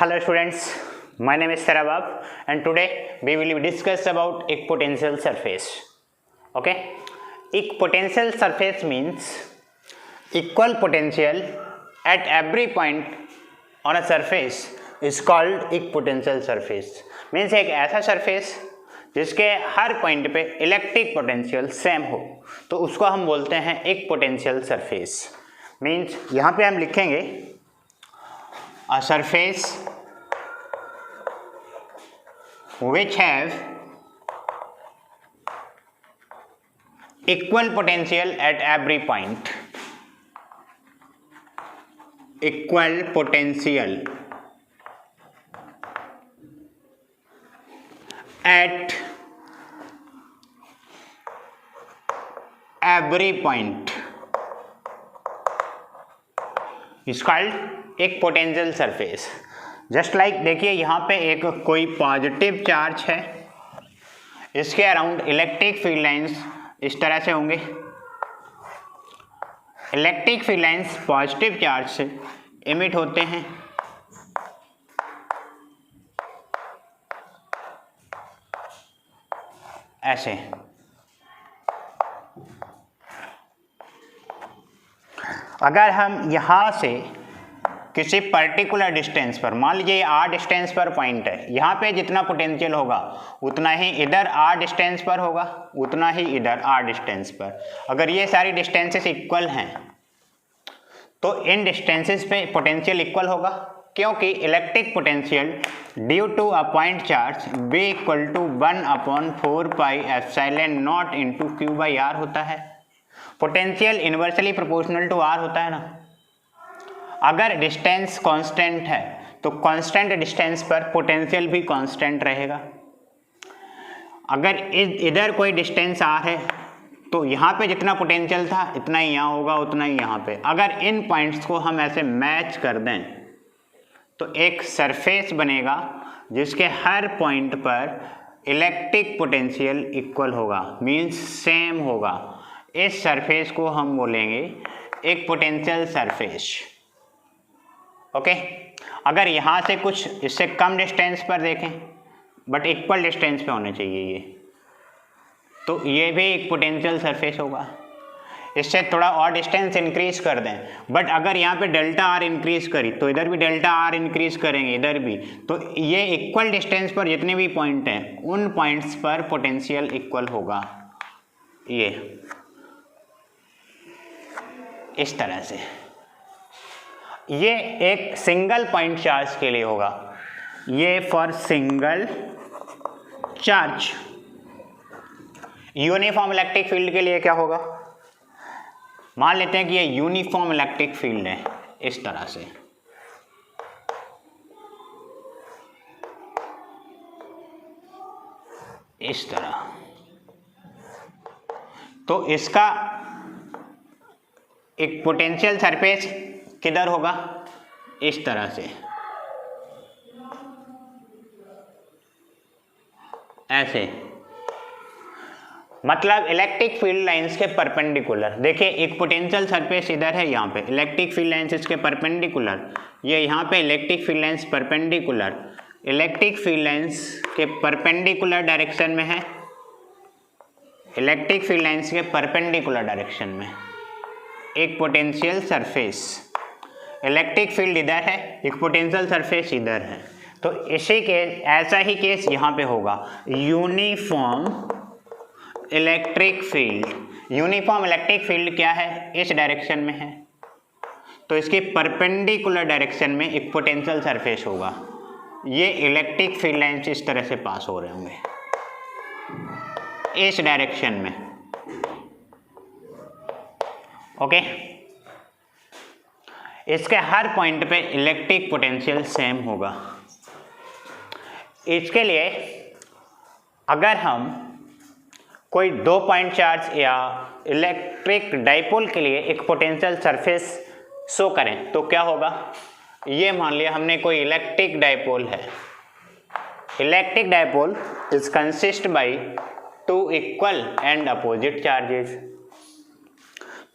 Hello students, my name is Sarabab and today we will discuss about equipotential surface. Okay, equipotential surface means equal potential at every point on a surface is called equipotential surface. Means एक ऐसा surface जिसके हर point पे electric potential same हो तो उसको हम बोलते हैं इक्विपोटेंशियल सरफेस. मीन्स यहाँ पे हम लिखेंगे a surface which have equal potential at every point. Equal potential at every point is called equipotential surface. Just like देखिए यहाँ पे एक कोई पॉजिटिव चार्ज है, इसके अराउंड इलेक्ट्रिक फील्ड लाइंस इस तरह से होंगे. Electric field lines positive charge से इमिट होते हैं. ऐसे अगर हम यहाँ से किसी पर्टिकुलर डिस्टेंस पर, मान लीजिए आर डिस्टेंस पर पॉइंट है, यहाँ पे जितना पोटेंशियल होगा उतना ही इधर आर डिस्टेंस पर होगा, उतना ही इधर आर डिस्टेंस पर. अगर ये सारी डिस्टेंसेस इक्वल हैं तो इन डिस्टेंसेस पे पोटेंशियल इक्वल होगा, क्योंकि electric potential due to a point charge B equal to 1/4 pi epsilon not into Q by R होता है. Potential inversely proportional to R होता है ना. अगर डिस्टेंस कांस्टेंट है तो कांस्टेंट डिस्टेंस पर पोटेंशियल भी कांस्टेंट रहेगा. अगर इधर कोई डिस्टेंस आर है तो यहाँ पे जितना पोटेंशियल था इतना ही यहाँ होगा, उतना ही यहाँ पे. अगर इन पॉइंट्स को हम ऐसे मैच कर दें तो एक सरफेस बनेगा जिसके हर पॉइंट पर इलेक्ट्रिक पोटेंशियल इक्वल होगा, मीन्स सेम होगा. इस सरफेस को हम बोलेंगे इक्विपोटेंशियल सरफेस. ओके, अगर यहाँ से कुछ इससे कम डिस्टेंस पर देखें बट इक्वल डिस्टेंस पे होने चाहिए ये, तो ये भी इक्विपोटेंशियल सरफेस होगा. इससे थोड़ा और डिस्टेंस इंक्रीज कर दें, बट अगर यहाँ पे डेल्टा आर इंक्रीज करी तो इधर भी डेल्टा आर इंक्रीज करेंगे, इधर भी, तो ये इक्वल डिस्टेंस पर जितने भी पॉइंट हैं उन पॉइंट्स पर पोटेंशियल इक्वल होगा. ये इस तरह से ये एक सिंगल पॉइंट चार्ज के लिए होगा. ये for single charge. Uniform electric field के लिए क्या होगा, मान लेते हैं कि ये यूनिफॉर्म इलेक्ट्रिक फील्ड है इस तरह से. इस तरह तो इसका एक पोटेंशियल सरफेस किधर होगा, इस तरह से. ऐसे मतलब इलेक्ट्रिक फील्ड लाइंस के परपेंडिकुलर. देखिए एक पोटेंशियल सरफेस इधर है, यहाँ पे इलेक्ट्रिक फील्ड लाइंस इसके परपेंडिकुलर, ये यहाँ पे electric field lines perpendicular. Electric field lines के परपेंडिकुलर डायरेक्शन में है, इलेक्ट्रिक फील्ड लाइंस के परपेंडिकुलर डायरेक्शन में एक पोटेंशियल सरफेस. इलेक्ट्रिक फील्ड इधर है, एक पोटेंशियल सरफेस इधर है, तो इसी के ऐसा ही केस यहाँ पे होगा. Uniform electric field. Uniform electric field क्या है, इस डायरेक्शन में है, तो इसके परपेंडिकुलर डायरेक्शन में एक पोटेंशियल सरफेस होगा. ये इलेक्ट्रिक फील्ड लाइंस इस तरह से पास हो रहे होंगे इस डायरेक्शन में. ओके, इसके हर पॉइंट पे इलेक्ट्रिक पोटेंशियल सेम होगा. इसके लिए अगर हम कोई 2 पॉइंट चार्ज या इलेक्ट्रिक डाइपोल के लिए एक पोटेंशियल सरफेस शो करें तो क्या होगा. ये मान लिया हमने कोई इलेक्ट्रिक डाइपोल है. Electric dipole is consist by 2 equal and opposite charges.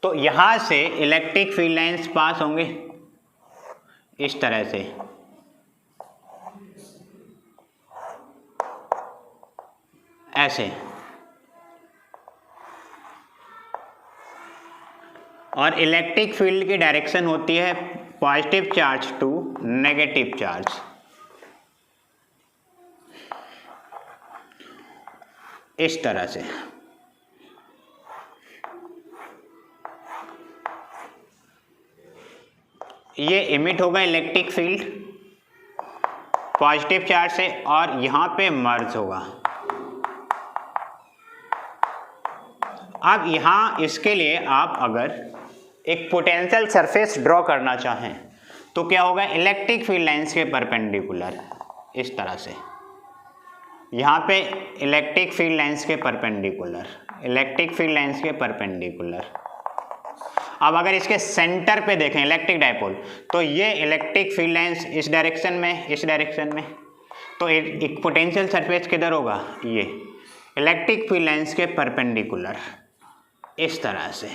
तो यहाँ से इलेक्ट्रिक फील्ड लाइंस पास होंगे इस तरह से. ऐसे, और इलेक्ट्रिक फील्ड की डायरेक्शन होती है positive charge to negative charge, इस तरह से। ये इमिट होगा इलेक्ट्रिक फील्ड पॉजिटिव चार्ज से और यहाँ पे मर्ज होगा। अब यहाँ इसके लिए आप अगर एक पोटेंशियल सरफेस ड्रॉ करना चाहें तो क्या होगा, इलेक्ट्रिक फील्ड लाइंस के परपेंडिकुलर, इस तरह से। यहाँ पे इलेक्ट्रिक फील्ड लाइंस के परपेंडिकुलर, इलेक्ट्रिक फील्ड लाइंस के परपेंडिकुलर। अब अगर इसके सेंटर पे देखें इलेक्ट्रिक डायपोल, तो ये इलेक्ट्रिक फील्ड लाइंस इस डायरेक्शन में, इस डायरेक्शन में, तो एक पोटेंशियल सरफेस किधर होगा, ये इलेक्ट्रिक फील्ड लाइंस के परपेंडिकुलर, इस तरह से।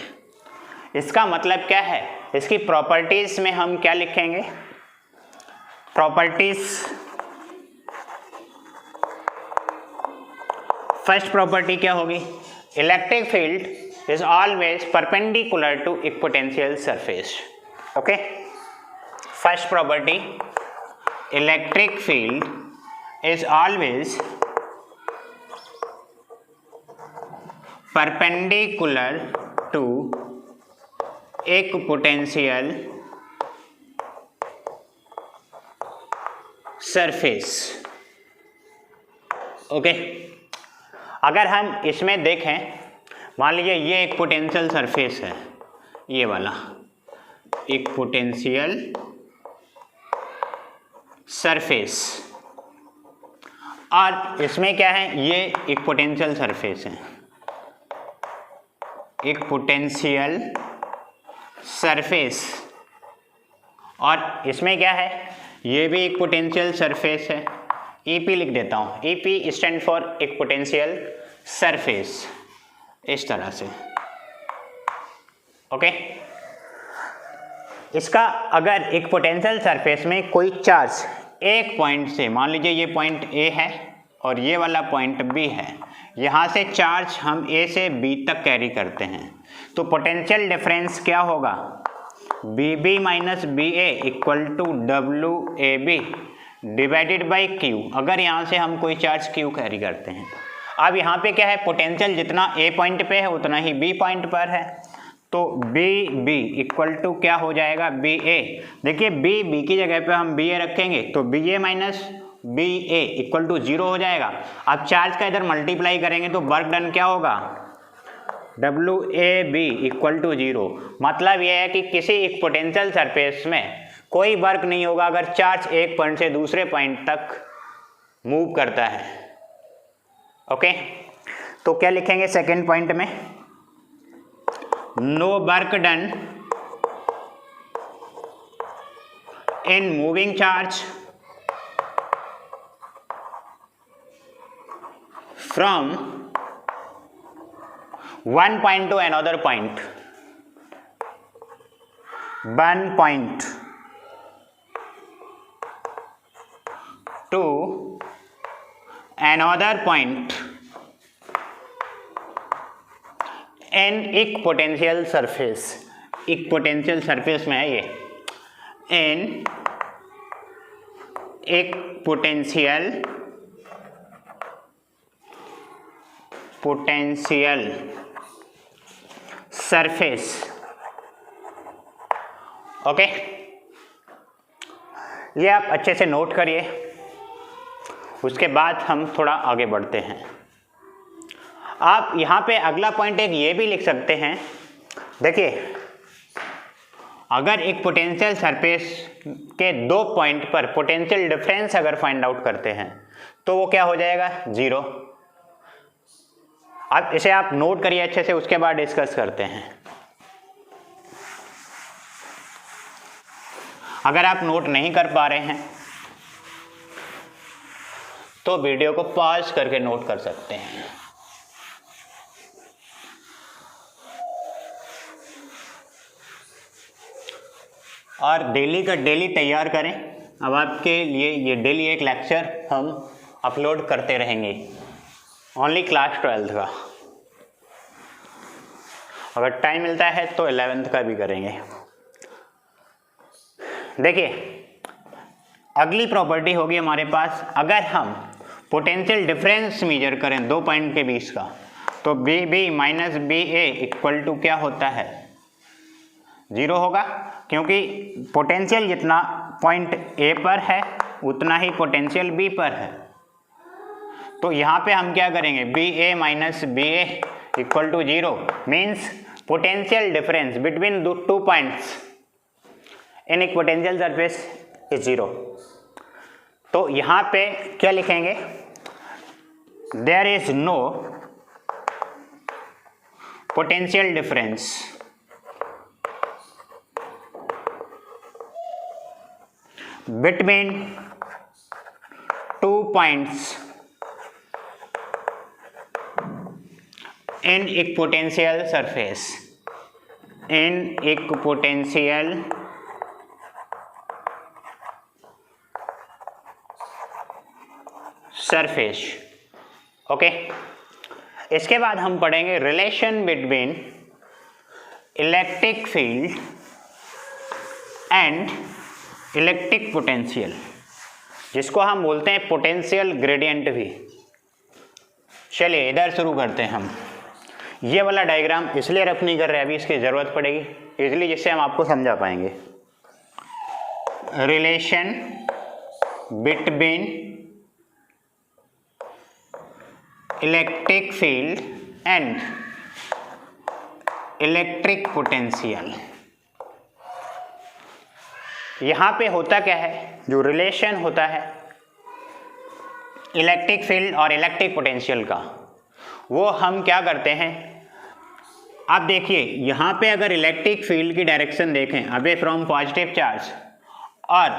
इसका मतलब क्या है, इसकी प्रॉपर्टीज में हम क्या लिखेंगे, प्रॉपर्टीज, फर्स्ट प्रॉपर्टी क्या होगी, electric field is always perpendicular to equipotential surface. Okay, first property, electric field is always perpendicular to equipotential surface. Okay, अगर हम इसमें देखें, मान लीजिए ये एक पोटेंशियल सरफेस है, ये वाला एक पोटेंशियल सरफेस, और इसमें क्या है, ये एक पोटेंशियल सरफेस है, एक पोटेंशियल सरफेस, और इसमें क्या है, ये भी एक पोटेंशियल सरफेस है। ईपी लिख देता हूँ, ईपी स्टैंड फॉर एक पोटेंशियल सरफेस, इस तरह से। ओके, इसका अगर एक पोटेंशियल सरफेस में कोई चार्ज एक पॉइंट से, मान लीजिए ये पॉइंट ए है और ये वाला पॉइंट बी है, यहाँ से चार्ज हम ए से बी तक कैरी करते हैं, तो पोटेंशियल डिफरेंस क्या होगा, B B minus B A equal to W A B divided by Q, अगर यहाँ से हम कोई चार्ज क्यू कैरी करते हैं। अब यहाँ पे क्या है, पोटेंशियल जितना ए पॉइंट पे है उतना ही बी पॉइंट पर है, तो बी बी इक्वल टू क्या हो जाएगा, बी ए। देखिए बी बी की जगह पे हम बी ए रखेंगे तो B A minus B A equal to 0 हो जाएगा। अब चार्ज का इधर मल्टीप्लाई करेंगे तो वर्क डन क्या होगा, W A B equal to 0। मतलब यह है कि किसी एक पोटेंशियल सरफेस में कोई वर्क नहीं होगा अगर चार्ज एक पॉइंट से दूसरे पॉइंट तक मूव करता है। ओके, तो क्या लिखेंगे सेकेंड पॉइंट में, no work done in moving charge from one point to another point, one point to another point in equipotential surface, equipotential surface में है ये, in equipotential surface। ओके, ये आप अच्छे से नोट करिए, उसके बाद हम थोड़ा आगे बढ़ते हैं। आप यहाँ पे अगला पॉइंट एक ये भी लिख सकते हैं, देखिए अगर एक पोटेंशियल सरफेस के दो पॉइंट पर पोटेंशियल डिफरेंस अगर फाइंड आउट करते हैं तो वो क्या हो जाएगा, 0। अब इसे आप नोट करिए अच्छे से, उसके बाद डिस्कस करते हैं। अगर आप नोट नहीं कर पा रहे हैं तो वीडियो को पॉज करके नोट कर सकते हैं। और डेली का डेली तैयार करें। अब आपके लिए ये डेली एक लेक्चर हम अपलोड करते रहेंगे। ओनली क्लास 12th का, अगर टाइम मिलता है तो 11th का भी करेंगे। देखिए अगली प्रॉपर्टी होगी हमारे पास, अगर हम पोटेंशियल डिफरेंस मेजर करें दो पॉइंट के बीच का, तो B B minus B A equal to क्या होता है, 0 होगा, क्योंकि पोटेंशियल जितना पॉइंट ए पर है उतना ही पोटेंशियल बी पर है। तो यहाँ पे हम क्या करेंगे, B A minus B A equal to 0 means potential difference between two points in एक पोटेंशियल सरफेस इज 0। तो यहाँ पे क्या लिखेंगे, there is no potential difference between two points in equipotential surface, in equipotential surface. Okay, इसके बाद हम पढ़ेंगे relation between electric field and electric potential, जिसको हम बोलते हैं पोटेंशियल ग्रेडियंट भी। चलिए इधर शुरू करते हैं हम। ये वाला डायग्राम इसलिए रफ नहीं कर रहे, अभी इसकी ज़रूरत पड़ेगी इसलिए, जिससे हम आपको समझा पाएंगे। Relation between electric field and electric potential. यहाँ पे होता क्या है, जो रिलेशन होता है इलेक्ट्रिक फील्ड और इलेक्ट्रिक पोटेंशियल का, वो हम क्या करते हैं, आप देखिए यहाँ पे अगर इलेक्ट्रिक फील्ड की डायरेक्शन देखें अवे फ्रॉम पॉजिटिव चार्ज, और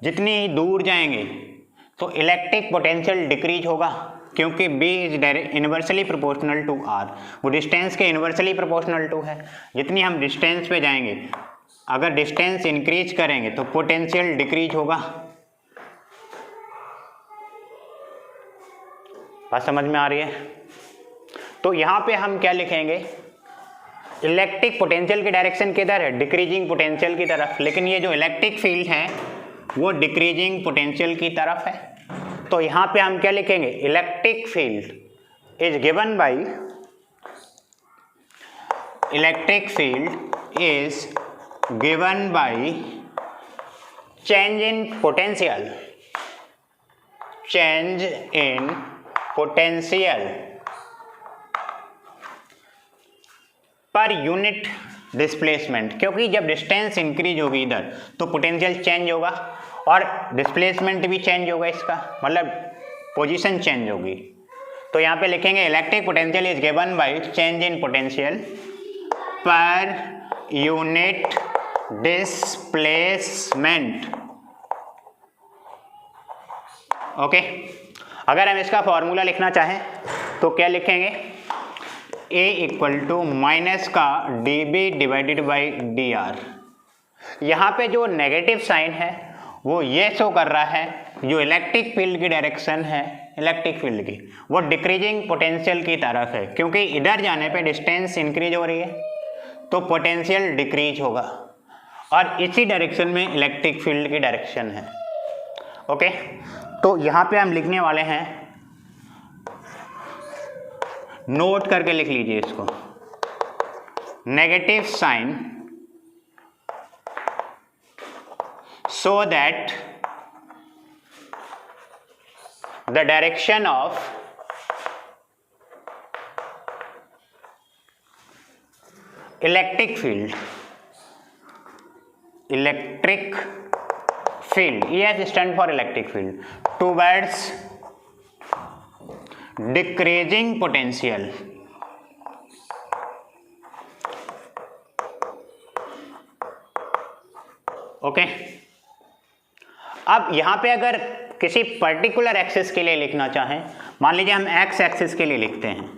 जितनी ही दूर जाएंगे तो इलेक्ट्रिक पोटेंशियल डिक्रीज होगा, क्योंकि B is inversely proportional to R, वो डिस्टेंस के इन्वर्सली प्रोपोर्शनल टू है। जितनी हम डिस्टेंस पे जाएंगे, अगर डिस्टेंस इंक्रीज करेंगे तो पोटेंशियल डिक्रीज होगा। बात समझ में आ रही है? तो यहाँ पे हम क्या लिखेंगे, इलेक्ट्रिक पोटेंशियल की डायरेक्शन किधर है, डिक्रीजिंग पोटेंशियल की तरफ, लेकिन ये जो इलेक्ट्रिक फील्ड है वो डिक्रीजिंग पोटेंशियल की तरफ है। तो यहाँ पे हम क्या लिखेंगे, electric field is given by, electric field is given by change in potential, change in potential per unit displacement, क्योंकि जब डिस्टेंस इंक्रीज होगी इधर तो पोटेंशियल चेंज होगा और डिस्प्लेसमेंट भी चेंज होगा, इसका मतलब पोजीशन चेंज होगी। तो यहाँ पे लिखेंगे electric potential is given by change in potential per unit displacement. Okay, अगर हम इसका फॉर्मूला लिखना चाहें तो क्या लिखेंगे, A इक्वल टू माइनस का dB डिवाइडेड बाई dr। यहाँ पे जो नेगेटिव साइन है वो ये शो कर रहा है, जो इलेक्ट्रिक फील्ड की डायरेक्शन है इलेक्ट्रिक फील्ड की, वो डिक्रीजिंग पोटेंशियल की तरफ है, क्योंकि इधर जाने पे डिस्टेंस इंक्रीज हो रही है तो पोटेंशियल डिक्रीज होगा, और इसी डायरेक्शन में इलेक्ट्रिक फील्ड की डायरेक्शन है। ओके, तो यहाँ पे हम लिखने वाले हैं, नोट करके लिख लीजिए इसको, negative sign so that the direction of electric field EF stand for electric field towards decreasing potential, okay. अब यहाँ पे अगर किसी पर्टिकुलर एक्सिस के लिए लिखना चाहें, मान लीजिए हम एक्स एक्सिस के लिए लिखते हैं,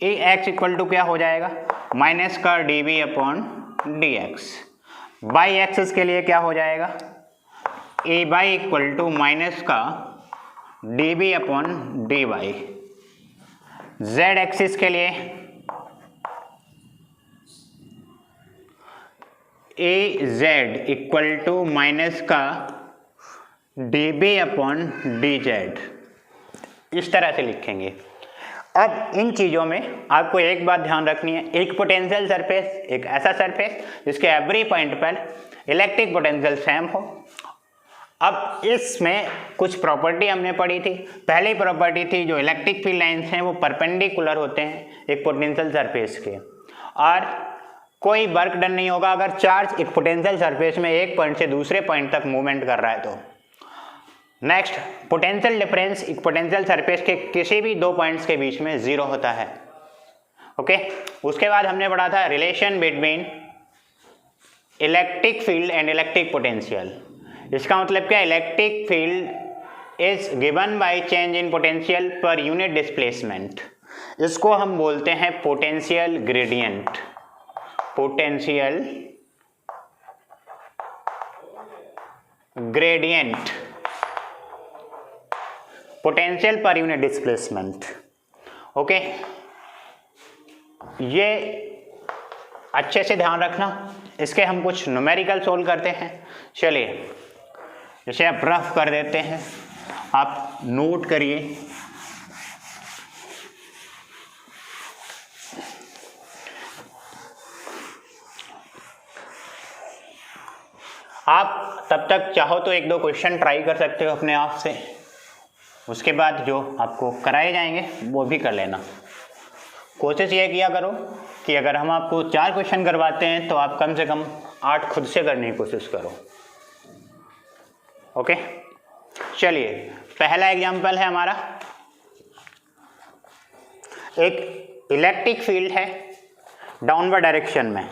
ए एक्स इक्वल टू क्या हो जाएगा, माइनस का dB upon dx। Y axis के लिए क्या हो जाएगा, A Y equal to minus का dB upon dy। Z axis के लिए A Z equal to minus का D B upon D Z, इस तरह से लिखेंगे। अब इन चीज़ों में आपको एक बात ध्यान रखनी है, एक पोटेंशियल सरफेस, एक ऐसा सरफेस जिसके एवरी पॉइंट पर इलेक्ट्रिक पोटेंशियल सेम हो। अब इसमें कुछ प्रॉपर्टी हमने पढ़ी थी। पहली प्रॉपर्टी थी जो इलेक्ट्रिक फील्ड लाइंस हैं वो परपेंडिकुलर होते हैं एक पोटेंशियल सरफेस के, और कोई वर्क डन नहीं होगा अगर चार्ज एक पोटेंशियल सरफेस में एक पॉइंट से दूसरे पॉइंट तक मूवमेंट कर रहा है तो। नेक्स्ट, पोटेंशियल डिफरेंस एक पोटेंशियल सरफेस के किसी भी दो पॉइंट्स के बीच में जीरो होता है। ओके, उसके बाद हमने पढ़ा था relation between electric field and electric potential. इसका मतलब क्या, electric field is given by change in potential per unit displacement. इसको हम बोलते हैं potential gradient, potential gradient, potential per unit displacement. Okay, ये अच्छे से ध्यान रखना। इसके हम कुछ न्यूमेरिकल सोल्व करते हैं। चलिए इसे आप रफ कर देते हैं, आप नोट करिए। आप तब तक चाहो तो एक दो क्वेश्चन ट्राई कर सकते हो अपने आप से, उसके बाद जो आपको कराए जाएंगे वो भी कर लेना। कोशिश ये किया करो कि अगर हम आपको 4 क्वेश्चन करवाते हैं तो आप कम से कम 8 खुद से करने की कोशिश करो। ओके, चलिए पहला एग्जांपल है हमारा, एक इलेक्ट्रिक फील्ड है डाउनवर्ड डायरेक्शन में,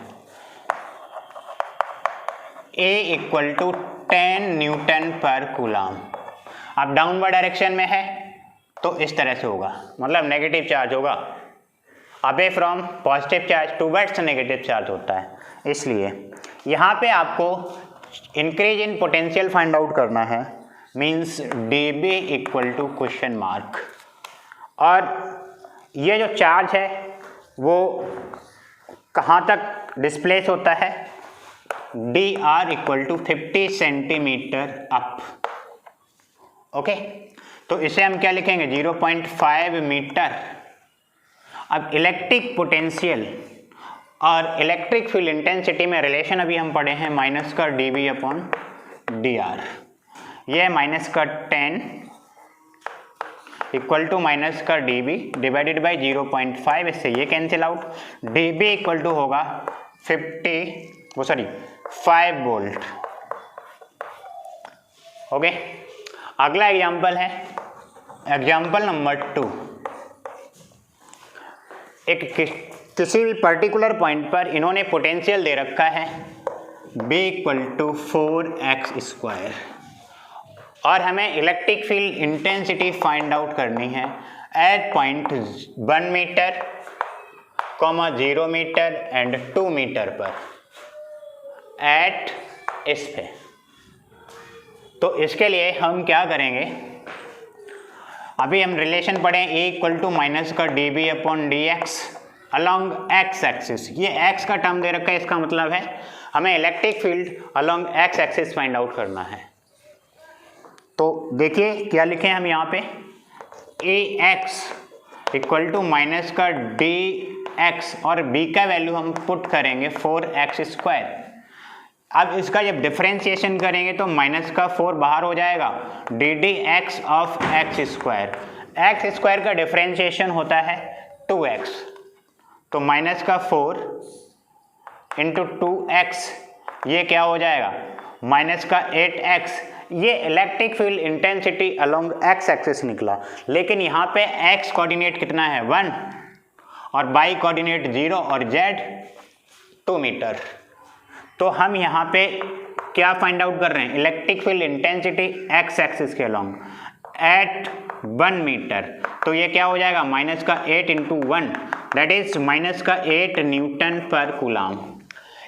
A equal to 10 newton per coulomb. अब डाउनवर्ड डायरेक्शन में है तो इस तरह से होगा, मतलब नेगेटिव चार्ज होगा, away from positive charge towards negative charge होता है। इसलिए यहाँ पे आपको increase in potential find out करना है, means D B equal to question mark. और ये जो चार्ज है वो कहाँ तक डिस्प्लेस होता है, D R equal to 50 centimetre up. Okay, तो इसे हम क्या लिखेंगे, 0.5 मीटर। अब इलेक्ट्रिक पोटेंशियल और इलेक्ट्रिक फील्ड इंटेंसिटी में रिलेशन अभी हम पढ़े हैं माइनस का D B upon D R. ये माइनस का 10 इक्वल टू माइनस का डी बी डिवाइडेड बाई 0.5, इससे ये cancel out. D B equal to होगा 5 वोल्ट। ओके, अगला एग्जाम्पल है एग्जाम्पल नंबर 2। एक किसी भी पर्टिकुलर पॉइंट पर इन्होंने पोटेंशियल दे रखा है B इक्वल टू 4x², और हमें electric field intensity find out करनी है at point 1 metre, 0 metre and 2 metre पर एट इस पे। तो इसके लिए हम क्या करेंगे, अभी हम रिलेशन पढ़े A इक्वल टू माइनस का D B upon D X along X axis. ये एक्स का टर्म दे रखा है, इसका मतलब है हमें electric field along X axis find out करना है। तो देखिए क्या लिखे हम यहाँ पे, A X equal to minus का डी एक्स और b का वैल्यू हम पुट करेंगे 4x²। अब इसका जब डिफरेंशिएशन करेंगे तो माइनस का 4 बाहर हो जाएगा, D D x of x² का डिफरेंशिएशन होता है 2x, तो माइनस का 4 इंटू 2x, ये क्या हो जाएगा माइनस का 8x। ये electric field intensity along x axis निकला, लेकिन यहाँ पे x कोऑर्डिनेट कितना है 1 और y कोऑर्डिनेट 0 और z 2 मीटर। तो हम यहाँ पे क्या फाइंड आउट कर रहे हैं, electric field intensity x axis के अलोंग एट 1 मीटर। तो ये क्या हो जाएगा माइनस का 8 इंटू 1 दैट इज माइनस का 8 न्यूटन पर कूलम।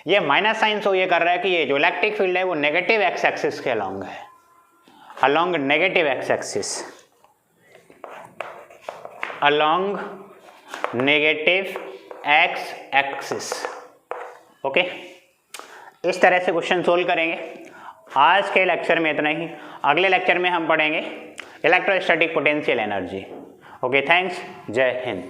ये माइनस साइन शो ये कर रहा है कि ये जो इलेक्ट्रिक फील्ड है वो नेगेटिव एक्स एक्सिस के अलोंग है, along negative x axis, along negative x axis. Okay, इस तरह से क्वेश्चन सोल्व करेंगे। आज के लेक्चर में इतना ही। अगले लेक्चर में हम पढ़ेंगे electrostatic potential energy. Okay, thanks, जय हिंद।